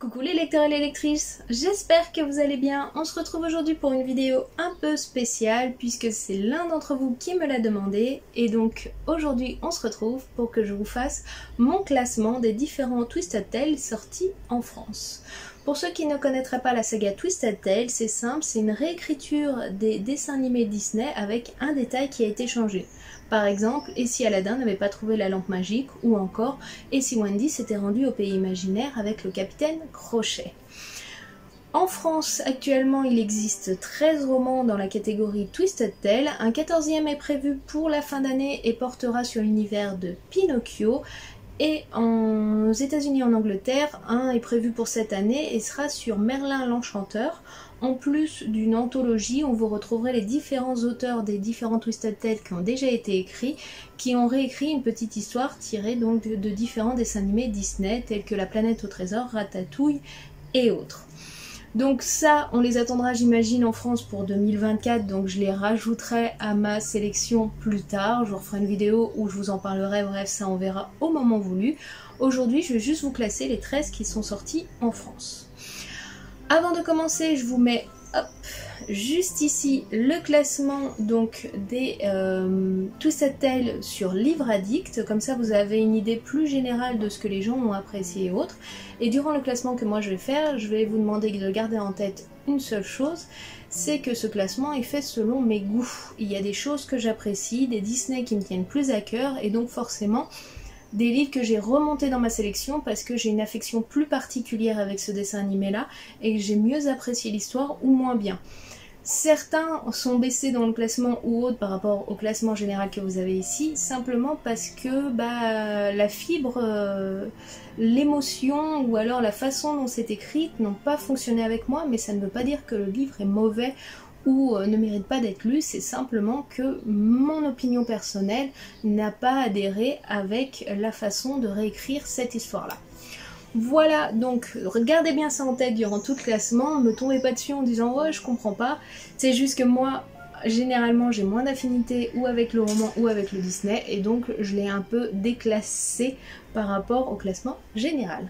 Coucou les lecteurs et les lectrices, j'espère que vous allez bien. On se retrouve aujourd'hui pour une vidéo un peu spéciale puisque c'est l'un d'entre vous qui me l'a demandé. Et donc aujourd'hui on se retrouve pour que je vous fasse mon classement des différents Twisted Tales sortis en France. Pour ceux qui ne connaîtraient pas la saga Twisted Tales, c'est simple, c'est une réécriture des dessins animés Disney avec un détail qui a été changé. Par exemple, et si Aladdin n'avait pas trouvé la lampe magique, ou encore, et si Wendy s'était rendue au pays imaginaire avec le capitaine Crochet. En France, actuellement, il existe 13 romans dans la catégorie Twisted Tales. Un 14e est prévu pour la fin d'année et portera sur l'univers de Pinocchio. Et aux États-Unis et en Angleterre, un est prévu pour cette année et sera sur Merlin l'Enchanteur. En plus d'une anthologie, où vous retrouverez les différents auteurs des différents Twisted Tales qui ont déjà été écrits, qui ont réécrit une petite histoire tirée donc de différents dessins animés Disney, tels que La Planète au Trésor, Ratatouille et autres. Donc ça, on les attendra j'imagine en France pour 2024, donc je les rajouterai à ma sélection plus tard. Je vous referai une vidéo où je vous en parlerai, bref ça on verra au moment voulu. Aujourd'hui je vais juste vous classer les 13 qui sont sortis en France. Avant de commencer, je vous mets juste ici le classement donc des Twisted Tales sur Livre Addict, comme ça vous avez une idée plus générale de ce que les gens ont apprécié et autres. Et durant le classement que moi je vais faire, je vais vous demander de garder en tête une seule chose, c'est que ce classement est fait selon mes goûts. Il y a des choses que j'apprécie, des Disney qui me tiennent plus à cœur, et donc forcément des livres que j'ai remontés dans ma sélection parce que j'ai une affection plus particulière avec ce dessin animé là et que j'ai mieux apprécié l'histoire ou moins bien. Certains sont baissés dans le classement ou autres par rapport au classement général que vous avez ici, simplement parce que la fibre, l'émotion ou alors la façon dont c'est écrit n'ont pas fonctionné avec moi, mais ça ne veut pas dire que le livre est mauvais ou ne mérite pas d'être lu, c'est simplement que mon opinion personnelle n'a pas adhéré avec la façon de réécrire cette histoire-là. Voilà, donc regardez bien ça en tête durant tout le classement, ne me tombez pas dessus en disant « ouais, je comprends pas », c'est juste que moi, généralement, j'ai moins d'affinité ou avec le roman ou avec le Disney, et donc je l'ai un peu déclassé par rapport au classement général.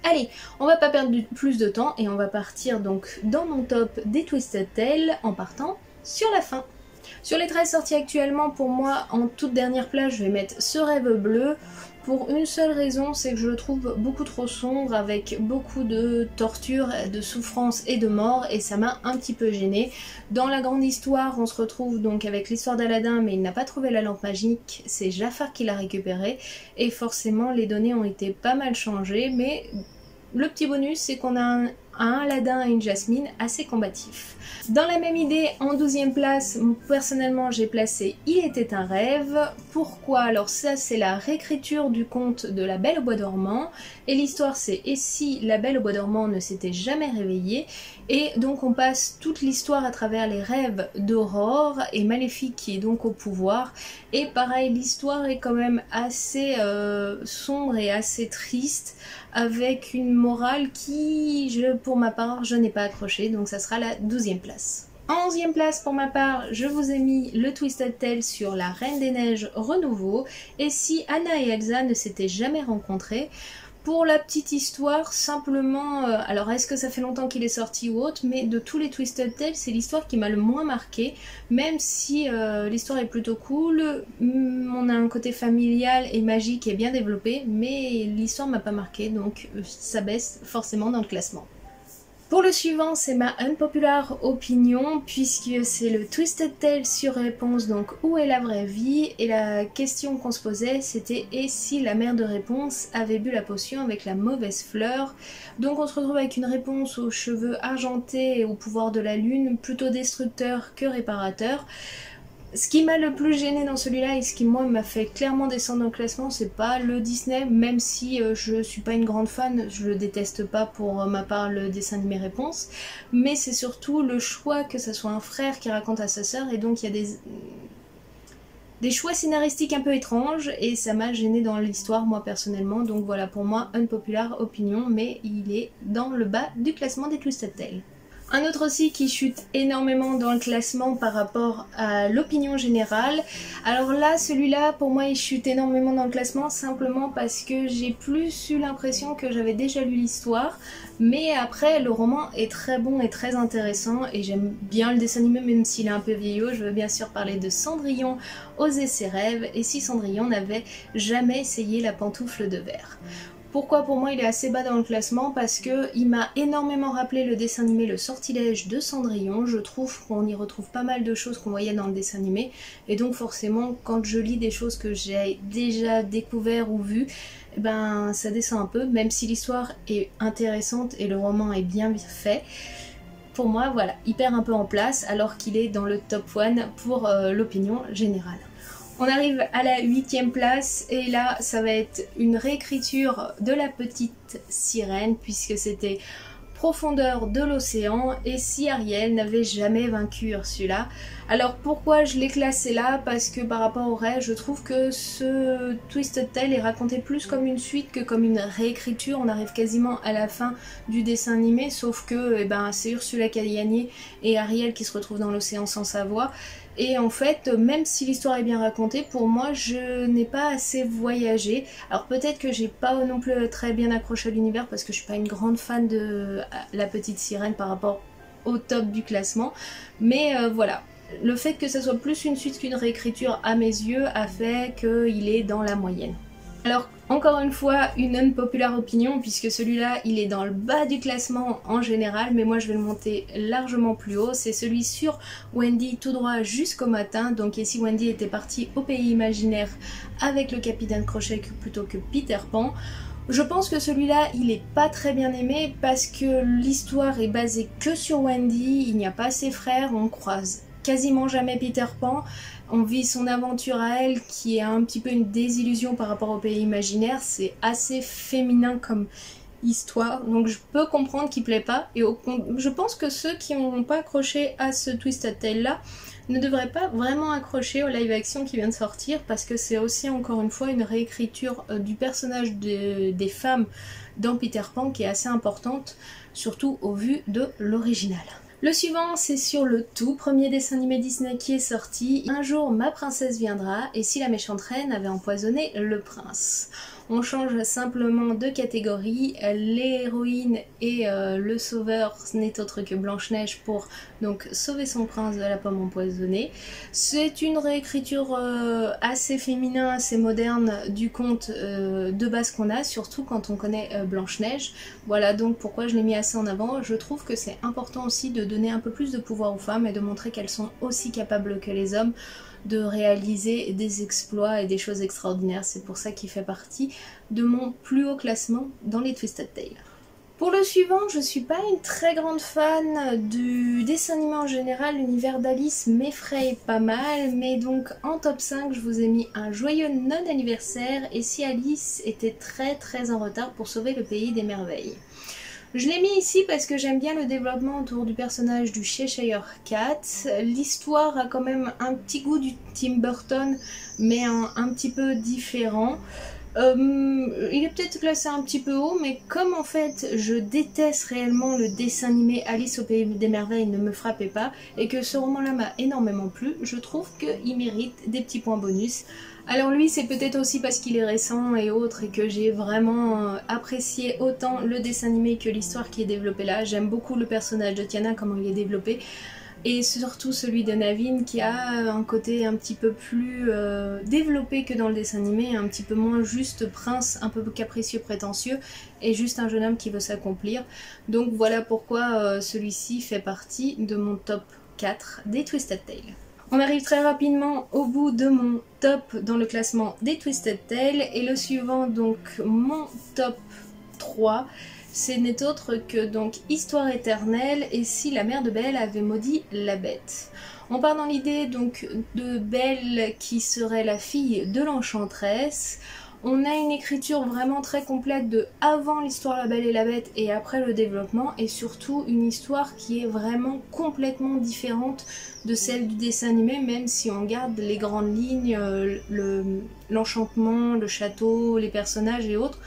Allez, on va pas perdre plus de temps et on va partir donc dans mon top des Twisted Tales en partant sur la fin. Sur les 13 sorties actuellement, pour moi, en toute dernière place, je vais mettre Ce Rêve Bleu pour une seule raison, c'est que je le trouve beaucoup trop sombre avec beaucoup de torture, de souffrance et de mort et ça m'a un petit peu gênée. Dans la grande histoire, on se retrouve donc avec l'histoire d'Aladin mais il n'a pas trouvé la lampe magique, c'est Jafar qui l'a récupérée et forcément les données ont été pas mal changées mais le petit bonus c'est qu'on a un Aladin et une Jasmine assez combatifs. Dans la même idée, en 12e place, personnellement j'ai placé Il était un rêve. Pourquoi? Alors ça c'est la réécriture du conte de La Belle au Bois dormant et l'histoire c'est Et si la Belle au Bois dormant ne s'était jamais réveillée, et donc on passe toute l'histoire à travers les rêves d'Aurore et Maléfique qui est donc au pouvoir et pareil l'histoire est quand même assez sombre et assez triste avec une morale qui, pour ma part, je n'ai pas accroché, donc ça sera la 12e place. En 11e place pour ma part, je vous ai mis le Twisted Tale sur La Reine des Neiges Renouveau, et si Anna et Elsa ne s'étaient jamais rencontrées. Pour la petite histoire, simplement, alors est-ce que ça fait longtemps qu'il est sorti ou autre, mais de tous les Twisted Tales, c'est l'histoire qui m'a le moins marqué, même si l'histoire est plutôt cool, on a un côté familial et magique qui est bien développé, mais l'histoire m'a pas marqué, donc ça baisse forcément dans le classement. Pour le suivant, c'est ma unpopular opinion, puisque c'est le Twisted Tale sur Réponse, donc où est la vraie vie? Et la question qu'on se posait, c'était et si la mère de Réponse avait bu la potion avec la mauvaise fleur? Donc on se retrouve avec une Réponse aux cheveux argentés et au pouvoir de la lune, plutôt destructeur que réparateur. Ce qui m'a le plus gêné dans celui-là et ce qui moi m'a fait clairement descendre dans le classement, c'est pas le Disney, même si je suis pas une grande fan, je le déteste pas pour ma part le dessin de mes réponses, mais c'est surtout le choix que ça soit un frère qui raconte à sa sœur et donc il y a des choix scénaristiques un peu étranges et ça m'a gêné dans l'histoire moi personnellement, donc voilà pour moi unpopular opinion, mais il est dans le bas du classement des Twisted Tales. Un autre aussi qui chute énormément dans le classement par rapport à l'opinion générale. Alors là, celui-là, pour moi, il chute énormément dans le classement simplement parce que j'ai plus eu l'impression que j'avais déjà lu l'histoire. Mais après, le roman est très bon et très intéressant et j'aime bien le dessin animé même s'il est un peu vieillot. Je veux bien sûr parler de Cendrillon, Oser ses rêves, et si Cendrillon n'avait jamais essayé la pantoufle de verre. Pourquoi pour moi il est assez bas dans le classement? Parce que il m'a énormément rappelé le dessin animé Le Sortilège de Cendrillon. Je trouve qu'on y retrouve pas mal de choses qu'on voyait dans le dessin animé. Et donc forcément quand je lis des choses que j'ai déjà découvert ou vues, eh ben ça descend un peu, même si l'histoire est intéressante et le roman est bien fait. Pour moi voilà, il perd un peu en place alors qu'il est dans le top 1 pour l'opinion générale. On arrive à la 8e place et là ça va être une réécriture de La Petite Sirène puisque c'était Profondeur de l'océan et si Ariel n'avait jamais vaincu Ursula. Alors pourquoi je l'ai classé là? Parce que par rapport au reste, je trouve que ce Twisted Tale est raconté plus comme une suite que comme une réécriture. On arrive quasiment à la fin du dessin animé, sauf que eh ben, c'est Ursula qui a gagné et Ariel qui se retrouve dans l'océan sans savoir. Et en fait, même si l'histoire est bien racontée, pour moi, je n'ai pas assez voyagé. Alors peut-être que j'ai pas non plus très bien accroché à l'univers parce que je suis pas une grande fan de La Petite Sirène par rapport au top du classement. Mais voilà, le fait que ça soit plus une suite qu'une réécriture à mes yeux a fait qu'il est dans la moyenne. Alors encore une fois une unpopular opinion puisque celui-là il est dans le bas du classement en général mais moi je vais le monter largement plus haut, c'est celui sur Wendy tout droit jusqu'au matin. Donc ici Wendy était partie au pays imaginaire avec le capitaine Crochet plutôt que Peter Pan. Je pense que celui-là il est pas très bien aimé parce que l'histoire est basée que sur Wendy, il n'y a pas ses frères, on croise quasiment jamais Peter Pan. On vit son aventure à elle qui est un petit peu une désillusion par rapport au pays imaginaire. C'est assez féminin comme histoire, donc je peux comprendre qu'il plaît pas. Et je pense que ceux qui n'ont pas accroché à ce Twisted Tale là ne devraient pas vraiment accrocher au live action qui vient de sortir parce que c'est aussi encore une fois une réécriture du personnage des femmes dans Peter Pan qui est assez importante, surtout au vu de l'original. Le suivant, c'est sur le tout premier dessin animé Disney qui est sorti. Un jour, ma princesse viendra et si la méchante reine avait empoisonné le prince. On change simplement de catégorie. L'héroïne et le sauveur, ce n'est autre que Blanche-Neige pour donc sauver son prince de la pomme empoisonnée. C'est une réécriture assez féminin, assez moderne du conte de base qu'on a, surtout quand on connaît Blanche-Neige. Voilà donc pourquoi je l'ai mis assez en avant. Je trouve que c'est important aussi de donner un peu plus de pouvoir aux femmes et de montrer qu'elles sont aussi capables que les hommes de réaliser des exploits et des choses extraordinaires. C'est pour ça qu'il fait partie de mon plus haut classement dans les Twisted Tale. Pour le suivant, je suis pas une très grande fan du dessin animé en général, l'univers d'Alice m'effraie pas mal, mais donc en top 5 je vous ai mis un joyeux non-anniversaire et si Alice était très en retard pour sauver le pays des merveilles. Je l'ai mis ici parce que j'aime bien le développement autour du personnage du Cheshire Cat. L'histoire a quand même un petit goût du Tim Burton, mais un petit peu différent. Il est peut-être classé un petit peu haut, mais comme en fait je déteste réellement le dessin animé Alice au Pays des Merveilles ne me frappait pas, et que ce roman-là m'a énormément plu, je trouve qu'il mérite des petits points bonus. Alors lui c'est peut-être aussi parce qu'il est récent et autres et que j'ai vraiment apprécié autant le dessin animé que l'histoire qui est développée là. J'aime beaucoup le personnage de Tiana, comment il est développé, et surtout celui de Naveen qui a un côté un petit peu plus développé que dans le dessin animé, un petit peu moins juste prince, un peu capricieux, prétentieux, et juste un jeune homme qui veut s'accomplir. Donc voilà pourquoi celui-ci fait partie de mon top 4 des Twisted Tale. On arrive très rapidement au bout de mon top dans le classement des Twisted Tale et le suivant, donc mon top 3, ce n'est autre que donc Histoire éternelle et si la mère de Belle avait maudit la bête. On part dans l'idée donc de Belle qui serait la fille de l'enchanteresse. On a une écriture vraiment très complète de avant l'histoire La Belle et la Bête et après le développement, et surtout une histoire qui est vraiment complètement différente de celle du dessin animé, même si on garde les grandes lignes, l'enchantement, le château, les personnages et autres.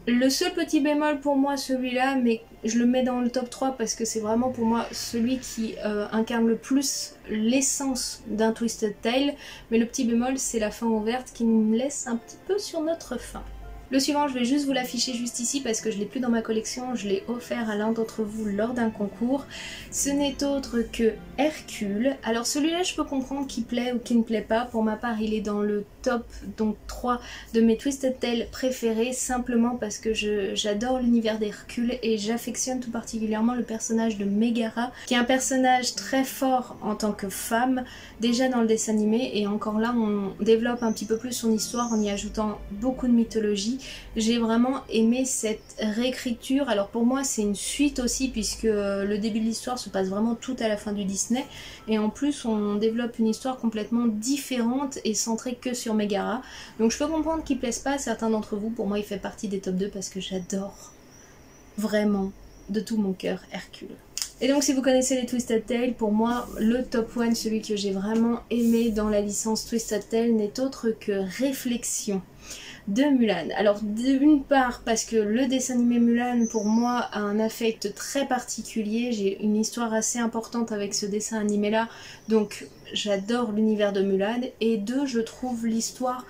Le seul petit bémol pour moi, celui-là, mais je le mets dans le top 3 parce que c'est vraiment pour moi celui qui incarne le plus l'essence d'un Twisted Tale, mais le petit bémol c'est la fin ouverte qui me laisse un petit peu sur notre faim. Le suivant, je vais juste vous l'afficher juste ici parce que je l'ai plus dans ma collection, je l'ai offert à l'un d'entre vous lors d'un concours. Ce n'est autre que Hercule. Alors celui-là, je peux comprendre qu'il plaît ou qu'il ne plaît pas. Pour ma part, il est dans le top donc 3 de mes Twisted Tales préférés, simplement parce que j'adore l'univers d'Hercule et j'affectionne tout particulièrement le personnage de Megara, qui est un personnage très fort en tant que femme, déjà dans le dessin animé, et encore là, on développe un petit peu plus son histoire en y ajoutant beaucoup de mythologie. J'ai vraiment aimé cette réécriture. Alors pour moi c'est une suite aussi puisque le début de l'histoire se passe vraiment tout à la fin du Disney et en plus on développe une histoire complètement différente et centrée que sur Megara. Donc je peux comprendre qu'il plaise pas à certains d'entre vous. Pour moi il fait partie des top 2 parce que j'adore vraiment de tout mon cœur Hercule. Et donc si vous connaissez les Twisted Tales, pour moi le top 1, celui que j'ai vraiment aimé dans la licence Twisted Tale n'est autre que Réflexion de Mulan. Alors d'une part parce que le dessin animé Mulan pour moi a un affect très particulier, j'ai une histoire assez importante avec ce dessin animé là, donc j'adore l'univers de Mulan, et deux, je trouve l'histoire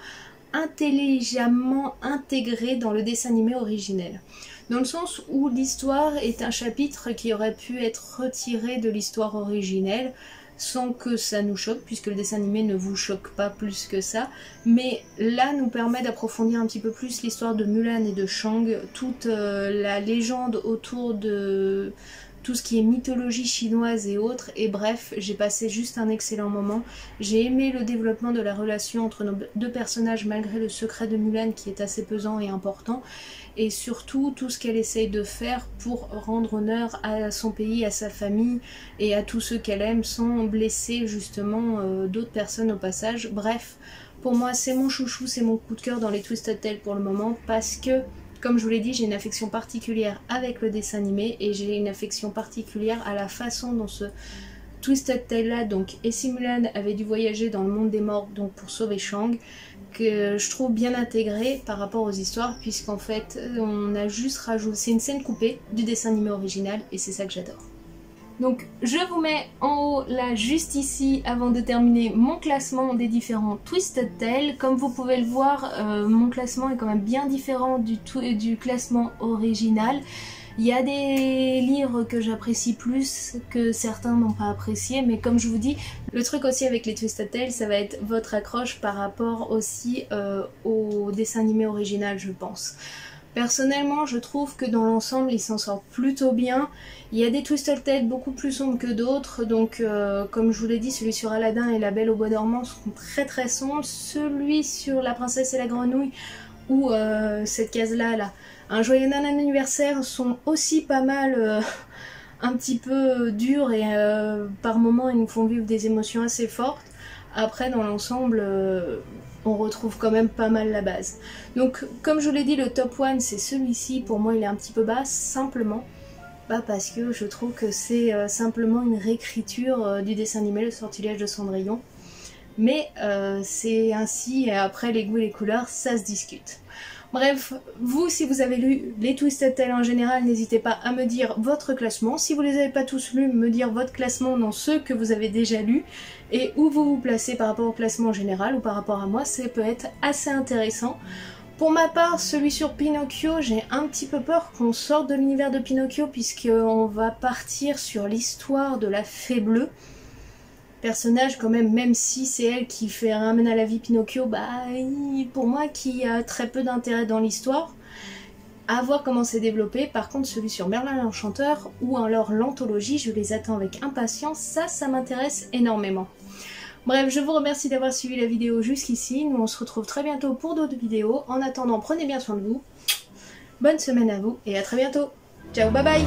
intelligemment intégrée dans le dessin animé originel. Dans le sens où l'histoire est un chapitre qui aurait pu être retiré de l'histoire originelle sans que ça nous choque, puisque le dessin animé ne vous choque pas plus que ça, mais là nous permet d'approfondir un petit peu plus l'histoire de Mulan et de Shang, toute la légende autour de tout ce qui est mythologie chinoise et autres, et bref, j'ai passé juste un excellent moment. J'ai aimé le développement de la relation entre nos deux personnages malgré le secret de Mulan qui est assez pesant et important, et surtout tout ce qu'elle essaye de faire pour rendre honneur à son pays, à sa famille et à tous ceux qu'elle aime sans blesser justement d'autres personnes au passage. Bref, pour moi c'est mon chouchou, c'est mon coup de cœur dans les Twisted Tales pour le moment parce que, comme je vous l'ai dit, j'ai une affection particulière avec le dessin animé et j'ai une affection particulière à la façon dont ce Twisted Tale là, donc et si Mulan avait dû voyager dans le monde des morts donc pour sauver Shang, que je trouve bien intégré par rapport aux histoires, puisqu'en fait on a juste rajouté, c'est une scène coupée du dessin animé original et c'est ça que j'adore. Donc je vous mets en haut là juste ici avant de terminer mon classement des différents Twisted Tales. Comme vous pouvez le voir, mon classement est quand même bien différent du classement original. Il y a des livres que j'apprécie plus que certains n'ont pas apprécié, mais comme je vous dis, le truc aussi avec les Twisted Tales, ça va être votre accroche par rapport aussi au dessin animé original, je pense. Personnellement, je trouve que dans l'ensemble, ils s'en sortent plutôt bien. Il y a des Twisted Tales beaucoup plus sombres que d'autres, donc comme je vous l'ai dit, celui sur Aladdin et La Belle au Bois dormant sont très très sombres. Celui sur La Princesse et la Grenouille, ou cette case-là, là, Un joyeux anniversaire, sont aussi pas mal un petit peu durs et par moments ils nous font vivre des émotions assez fortes. Après dans l'ensemble on retrouve quand même pas mal la base. Donc comme je vous l'ai dit, le top 1 c'est celui-ci. Pour moi il est un petit peu bas, simplement parce que je trouve que c'est simplement une réécriture du dessin animé Le Sortilège de Cendrillon. Mais c'est ainsi, et après les goûts et les couleurs ça se discute. Bref, vous, si vous avez lu les Twisted Tales en général, n'hésitez pas à me dire votre classement. Si vous les avez pas tous lus, me dire votre classement dans ceux que vous avez déjà lus et où vous vous placez par rapport au classement général ou par rapport à moi, ça peut être assez intéressant. Pour ma part, celui sur Pinocchio, j'ai un petit peu peur qu'on sorte de l'univers de Pinocchio puisqu'on va partir sur l'histoire de la Fée Bleue. Personnage quand même si c'est elle qui ramène à la vie Pinocchio, pour moi qui a très peu d'intérêt dans l'histoire. À voir comment c'est développé. Par contre celui sur Merlin l'Enchanteur ou alors l'anthologie, je les attends avec impatience, ça m'intéresse énormément. Bref, je vous remercie d'avoir suivi la vidéo jusqu'ici, nous on se retrouve très bientôt pour d'autres vidéos. En attendant, prenez bien soin de vous, bonne semaine à vous et à très bientôt. Ciao, bye bye.